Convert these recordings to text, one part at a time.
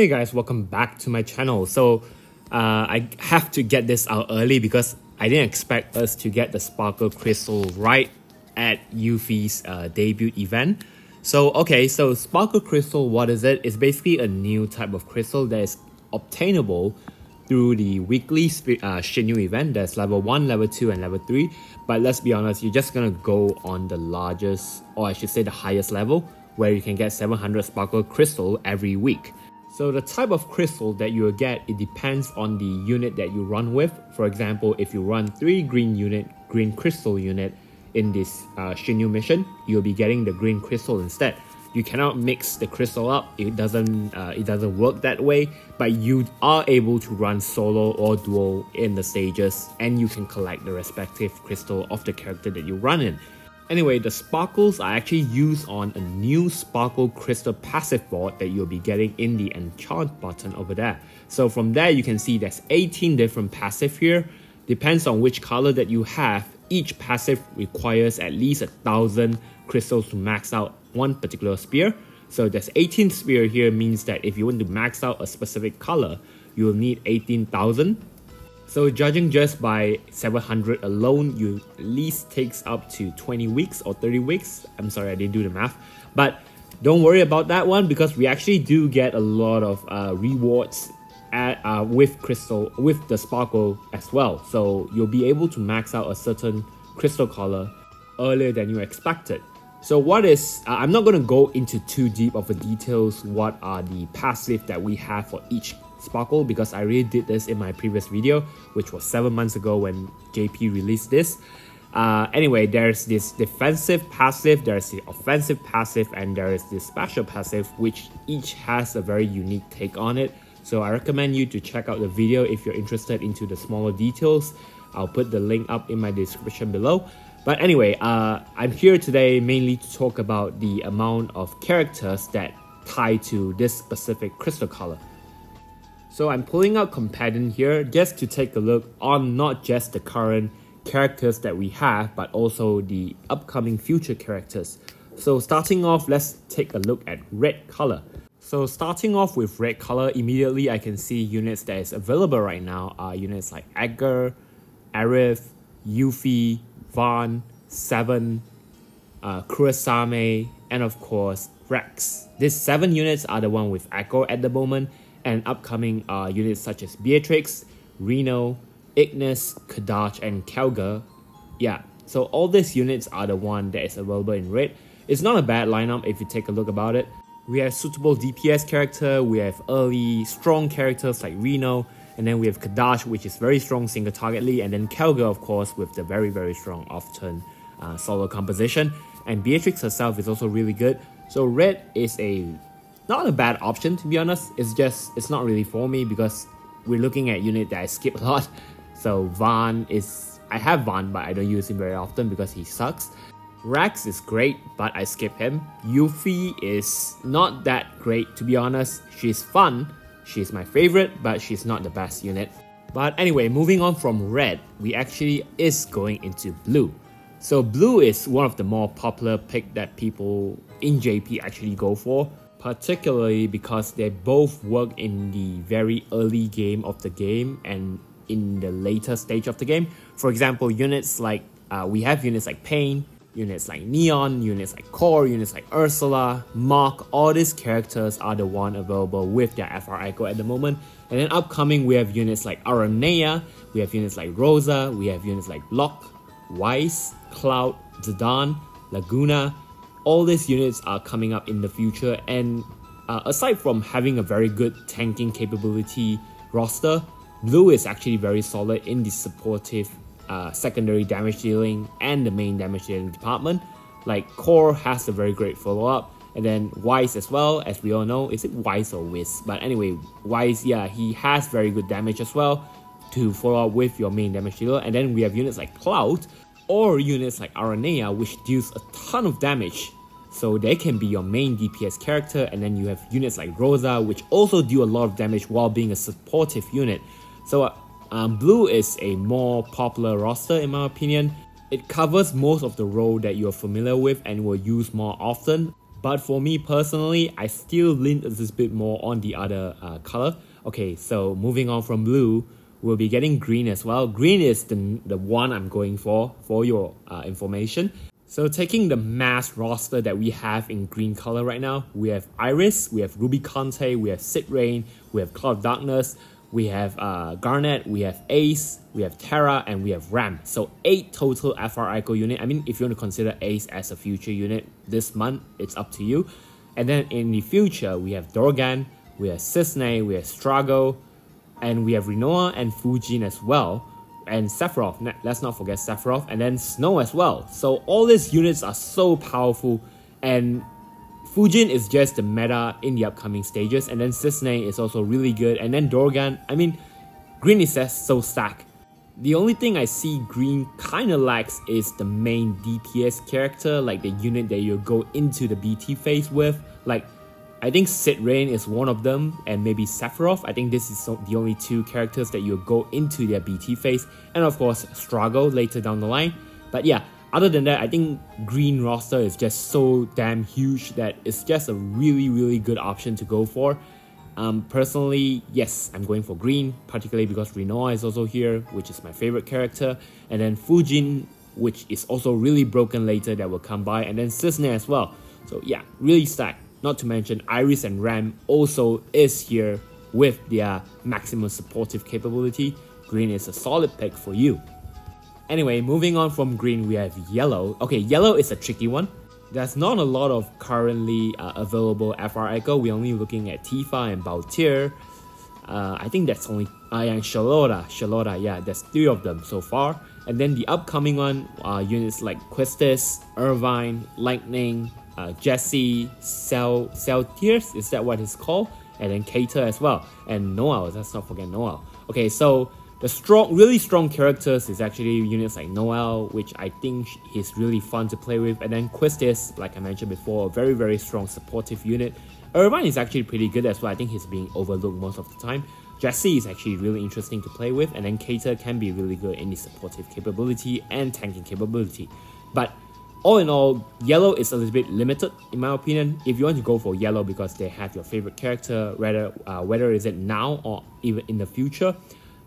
Hey guys, welcome back to my channel. I have to get this out early because I didn't expect us to get the Sparkle Crystal right at Yuffie's debut event. So Sparkle Crystal, what is it? It's basically a new type of crystal that is obtainable through the weekly Shinyu event. There's level 1, level 2 and level 3. But let's be honest, you're just gonna go on the largest, or I should say the highest level, where you can get 700 Sparkle Crystal every week. So the type of crystal that you will get, it depends on the unit that you run with. For example, if you run 3 green crystal unit in this Shinyu mission, you'll be getting the green crystal instead. You cannot mix the crystal up, it doesn't work that way, but you are able to run solo or duo in the stages, and you can collect the respective crystal of the character that you run in. Anyway, the sparkles are actually used on a new Sparkle Crystal passive board that you'll be getting in the enchant button over there. So from there you can see there's 18 different passive here. Depends on which color that you have. Each passive requires at least 1,000 crystals to max out one particular spear. So there's 18 spear here, means that if you want to max out a specific color, you will need 18,000. So judging just by 700 alone, you at least takes up to 20 weeks or 30 weeks. I'm sorry, I didn't do the math. But don't worry about that one, because we actually do get a lot of rewards with the sparkle as well. So you'll be able to max out a certain crystal color earlier than you expected. So I'm not going to go into too deep of the details what are the passive that we have for each sparkle, because I already did this in my previous video, which was 7 months ago when JP released this. Anyway, there's this defensive passive, there's the offensive passive, and there is this special passive, which each has a very unique take on it. So I recommend you to check out the video if you're interested into the smaller details. I'll put the link up in my description below. But anyway, I'm here today mainly to talk about the amount of characters that tie to this specific crystal color. So I'm pulling out Companion here just to take a look on not just the current characters that we have, but also the upcoming future characters. So starting off, let's take a look at red color. So starting off with red color, immediately I can see units that is available right now are units like Edgar, Aerith, Yuffie, Vaughn, Seven, Kurosame, and of course Rex. These 7 units are the one with Echo at the moment, and upcoming units such as Beatrix, Reno, Ignis, Kadash, and Kelga. Yeah, so all these units are the one that is available in red. It's not a bad lineup if you take a look about it. We have suitable DPS character, we have early strong characters like Reno, and then we have Kadash, which is very strong single targetly, and then Kelga, of course, with the very strong off-turn solo composition. And Beatrix herself is also really good. So red is not a bad option, to be honest. It's not really for me because we're looking at unit that I skip a lot. So I have Vaughn, but I don't use him very often because he sucks. Rex is great, but I skip him. Yuffie is not that great, to be honest. She's fun, she's my favorite, but she's not the best unit. But anyway, moving on from red, we actually is going into blue. So blue is one of the more popular pick that people in JP actually go for, particularly because they both work in the very early game of the game and in the later stage of the game. For example, units like we have units like Pain, units like Neon, units like Core, units like Ursula, Mark. All these characters are the one available with their FR Echo at the moment. And then upcoming, we have units like Aranea, we have units like Rosa, we have units like Locke, Weiss, Cloud, Zidane, Laguna. All these units are coming up in the future, and aside from having a very good tanking capability roster, blue is actually very solid in the supportive secondary damage dealing and the main damage dealing department. Like Core has a very great follow-up, and then Weiss as well, as we all know. Is it Weiss or Wiz? But anyway, Weiss, yeah, he has very good damage as well to follow up with your main damage dealer. And then we have units like Cloud or units like Aranea, which deals a ton of damage. So they can be your main DPS character. And then you have units like Rosa, which also do a lot of damage while being a supportive unit. So blue is a more popular roster in my opinion. It covers most of the role that you're familiar with and will use more often. But for me personally, I still lean a little bit more on the other color. Okay, so moving on from blue, we'll be getting green as well. Green is the one I'm going for your information. So taking the mass roster that we have in green color right now, we have Iris, we have Ruby Conte, we have Sid Rain, we have Cloud of Darkness, we have Garnet, we have Ace, we have Terra, and we have Ram. So 8 total FR Ico unit. I mean, if you want to consider Ace as a future unit this month, it's up to you. And then in the future, we have Dorgan, we have Cisne, we have Strago, and we have Rinoa and Fujin as well. And Sephiroth, let's not forget Sephiroth, and then Snow as well. So all these units are so powerful, and Fujin is just the meta in the upcoming stages, and then Cisne is also really good, and then Dorgan, I mean, green is just so stacked. The only thing I see green kinda lacks is the main DPS character, like the unit that you go into the BT phase with. Like, I think Sid Rain is one of them, and maybe Sephiroth. I think this is the only 2 characters that you go into their BT phase, and of course Strago later down the line. But yeah, other than that, I think green roster is just so damn huge that it's just a really good option to go for. Personally, yes, I'm going for green, particularly because Rinoa is also here, which is my favorite character, and then Fujin, which is also really broken later, that will come by, and then Cisne as well. So yeah, really stacked. Not to mention Iris and Ram also is here with their maximum supportive capability. Green is a solid pick for you. Anyway, moving on from green, we have yellow. Okay, yellow is a tricky one. There's not a lot of currently available FR Echo. We're only looking at Tifa and Baltier. I think that's only... and Shalota, yeah, there's 3 of them so far. And then the upcoming one, units like Quistis, Irvine, Lightning, Jesse, Celtiers, is that what it's called? And then Cater as well. And Noel, let's not forget Noel. Okay, so the really strong characters is actually units like Noel, which I think is really fun to play with. And then Quistis, like I mentioned before, a very strong supportive unit. Irvine is actually pretty good as well. I think he's being overlooked most of the time. Jesse is actually really interesting to play with. And then Cater can be really good in the supportive capability and tanking capability. But all in all, yellow is a little bit limited in my opinion. If you want to go for yellow because they have your favorite character, whether is it now or even in the future,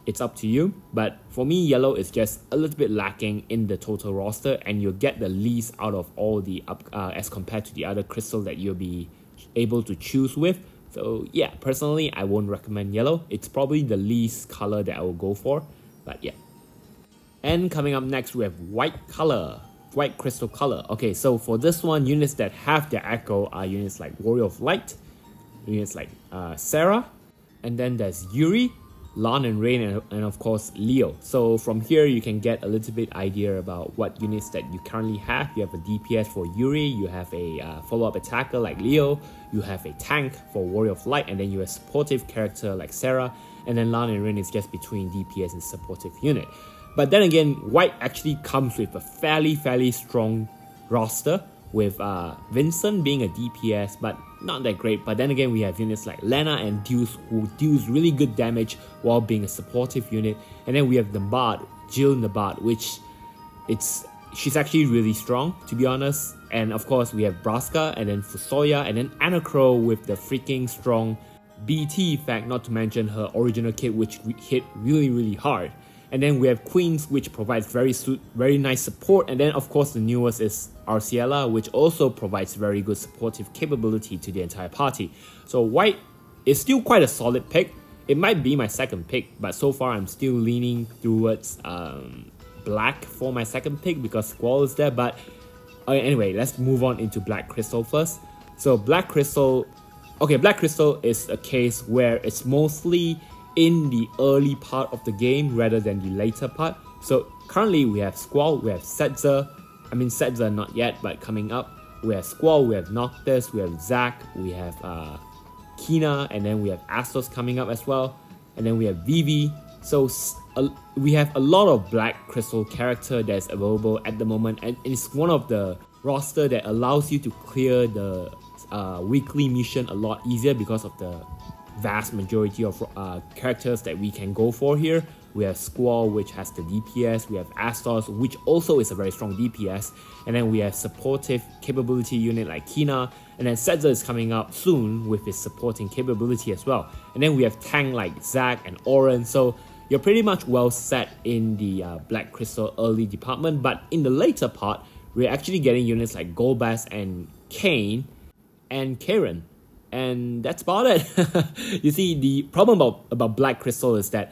it's up to you. But for me, yellow is just a little bit lacking in the total roster, and you'll get the least out of all the as compared to the other crystal that you'll be able to choose with. So yeah, personally, I won't recommend yellow. It's probably the least color that I will go for, but yeah. And coming up next, we have white color. White crystal color. Okay, so for this one, units that have their echo are units like Warrior of Light, units like Sarah, and then there's Yuri, Lan and Rain, and of course Leo. So from here you can get a little bit idea about what units that you currently have. You have a DPS for Yuri, you have a follow-up attacker like Leo, you have a tank for Warrior of Light, and then you have a supportive character like Sarah, and then Lan and Rain is just between DPS and supportive unit. But then again, white actually comes with a fairly strong roster, with Vincent being a DPS, but not that great. But then again, we have units like Lena and Deuce, who deals really good damage while being a supportive unit. And then we have the Bard, Jill Nabard, which she's actually really strong, to be honest. And of course, we have Braska, and then Fusoya, and then Anacro with the freaking strong BT effect, not to mention her original kit, which hit really hard. And then we have Queens, which provides very nice support. And then of course the newest is Arciela, which also provides very good supportive capability to the entire party. So white is still quite a solid pick. It might be my second pick, but so far I'm still leaning towards black for my second pick because Squall is there. But anyway, let's move on into Black Crystal first. So Black Crystal is a case where it's mostly in the early part of the game rather than the later part. So currently we have Squall, we have Setzer. I mean Setzer not yet, but coming up. We have Squall, we have Noctis, we have Zack, we have Kina, and then we have Astos coming up as well. And then we have Vivi. So we have a lot of Black Crystal character that's available at the moment, and it's one of the roster that allows you to clear the weekly mission a lot easier because of the vast majority of characters that we can go for here. We have Squall, which has the DPS, we have Astos, which also is a very strong DPS, and then we have supportive capability unit like Kina, and then Setzer is coming up soon with his supporting capability as well. And then we have tank like Zac and Oren, so you're pretty much well set in the Black Crystal early department, but in the later part, we're actually getting units like Golbas and Kayn and Karen, and that's about it. You see, the problem about Black Crystal is that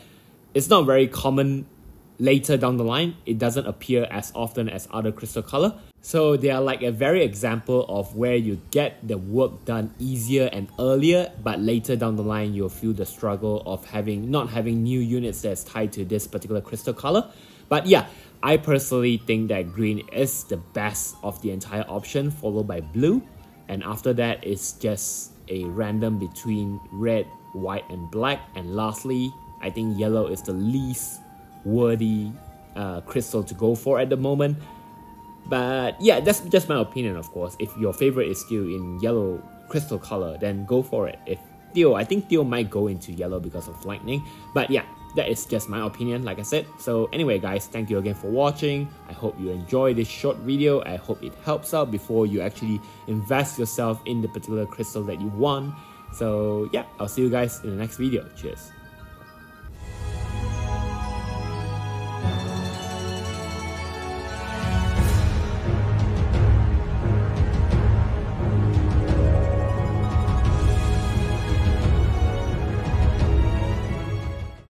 it's not very common later down the line. It doesn't appear as often as other crystal color. So they are like a very example of where you get the work done easier and earlier, but later down the line you'll feel the struggle of not having new units that's tied to this particular crystal color. But yeah, I personally think that green is the best of the entire option, followed by blue. And after that, it's just a random between red, white, and black. And lastly, I think yellow is the least worthy crystal to go for at the moment. But yeah, that's just my opinion, of course. If your favorite is still in yellow crystal color, then go for it. I think Theo might go into yellow because of lightning. But yeah, that is just my opinion, like I said. So anyway guys, thank you again for watching. I hope you enjoyed this short video. I hope it helps out before you actually invest yourself in the particular crystal that you want. So yeah, I'll see you guys in the next video. Cheers.